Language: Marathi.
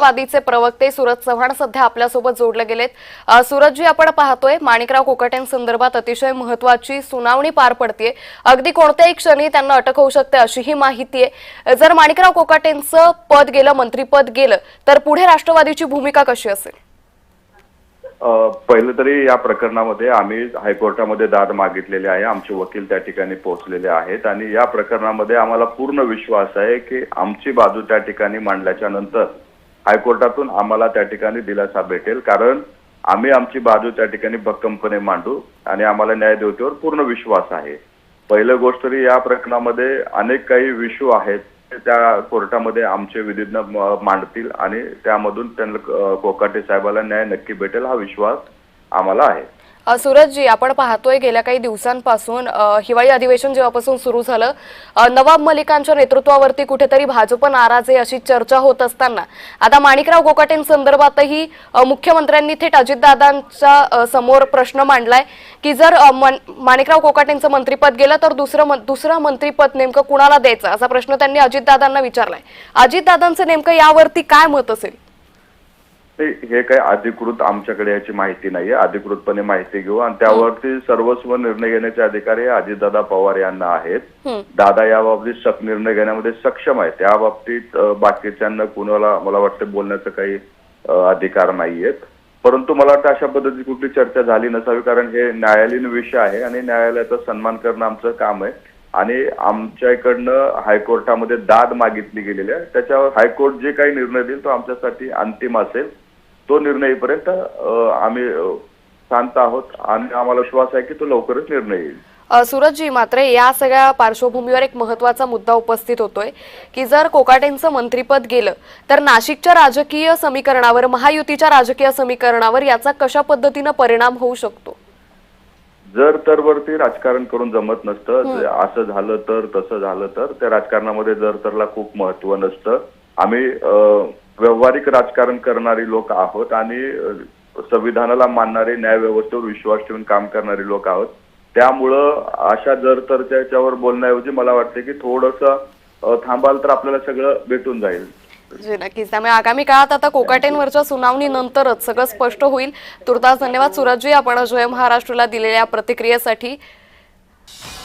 राष्ट्रवादीचे प्रवक्ते सूरज चव्हाण सध्या आपल्यासोबत जोडले गेलेत। सूरजजी, आपण पाहतोय माणिकराव कोकाटेंसंदर्भात अतिशय महत्त्वाची सुनावणी पार पडतेय। अगदी कोणत्याही क्षणी त्यांना अटक होऊ शकते अशी ही माहिती आहे। जर माणिकराव कोकाटेंचं पद गेलं, मंत्रीपद गेलं, तर पुढे राष्ट्रवादीची भूमिका कशी असेल? पहिलं तरी या प्रकरणामध्ये आम्ही हायकोर्टामध्ये दाद मागितलेली आहे। आमचे वकील त्या ठिकाणी पोहोचलेले आहेत आणि या प्रकरणामध्ये आम्हाला पूर्ण विश्वास आहे की आमची बाजू त्या ठिकाणी मांडल्याच्या नंतर हायकोर्टातून आम्हाला त्या ठिकाणी दिलासा भेटेल, कारण आम्ही आमची बाजू त्या ठिकाणी भक्कमपणे मांडू आणि आम्हाला न्यायदेवतेवर पूर्ण विश्वास आहे। पहिलं गोष्ट तरी या प्रकरणामध्ये अनेक काही इश्यू आहेत, त्या कोर्टामध्ये आमचे विधिज्ञ मांडतील आणि त्यामधून त्यांना कोकाटे साहेबाला न्याय नक्की भेटेल हा विश्वास आम्हाला आहे। सूरजजी, आपण पाहतोय गेल्या काही दिवसांपासून हिवाळी अधिवेशन जेव्हापासून सुरू झालं, नवाब मलिकांच्या नेतृत्वावरती कुठेतरी भाजप नाराज आहे अशी चर्चा होत असताना आता माणिकराव कोकाटेंसंदर्भातही मुख्यमंत्र्यांनी थेट अजितदादांच्या समोर प्रश्न मांडलाय की जर माणिकराव कोकाटेंचं मंत्रिपद गेलं तर दुसरं मंत्रिपद नेमकं कुणाला द्यायचं असा प्रश्न त्यांनी अजितदादांना विचारलाय। अजितदादांचं नेमकं यावरती काय मत असेल? हे काही अधिकृत आमच्याकडे याची माहिती नाहीये। अधिकृतपणे माहिती घेऊ आणि त्यावरती सर्वस्व निर्णय घेण्याचे अधिकार हे अजितदादा पवार यांना आहेत। दादा या बाबतीत निर्णय घेण्यामध्ये सक्षम आहे, त्या बाबतीत बाकीच्यांना कुणाला मला वाटतं बोलण्याचा काही अधिकार नाहीयेत। परंतु मला वाटतं अशा पद्धतीची कुठली चर्चा झाली नसावी, कारण हे न्यायालयीन विषय आहे आणि न्यायालयाचा सन्मान करणं आमचं काम आहे आणि आमच्या इकडनं हायकोर्टामध्ये दाद मागितली गेलेली आहे। त्याच्यावर हायकोर्ट जे काही निर्णय देईल तो आमच्यासाठी अंतिम असेल। तो निर्णयपर्यंत आम्ही शांत आहोत आणि आम्हाला विश्वास आहे की तो लवकरच निर्णय येईल। सूरजजी, मात्र या सगळ्या पार्श्वभूमीवर एक महत्त्वाचा मुद्दा उपस्थित होतोय की जर कोकाटेंचं मंत्रिपद गेलं तर नाशिकच्या राजकीय समीकरणावर, महायुतीच्या राजकीय समीकरणावर याचा कशा पद्धतीने परिणाम होऊ शकतो? जर तर वरती राजकारण करून जमत नसतं, असं झालं तर तसं झालं तर त्या राजकारणामध्ये जर तरला खूप महत्त्व नसतं। आम्ही व्यावहारिक राजकारण करणारी लोक आहोत आणि संविधानाला मानणारे, न्याय व्यवस्थेवर विश्वास ठेवून काम करणारे लोक आहोत। त्यामुळं अशा जर तरच्या याच्यावर बोलण्याऐवजी मला वाटते की थोडंसं थांबाल तर आपल्याला सगळं भेटून जाईल। जी नक्कीच, त्यामुळे आगामी काळात आता कोकाटेंवरच्या सुनावणीनंतरच सगळं स्पष्ट होईल। तुर्तास धन्यवाद सूरजजी, आपण जय महाराष्ट्रला दिलेल्या प्रतिक्रियेसाठी।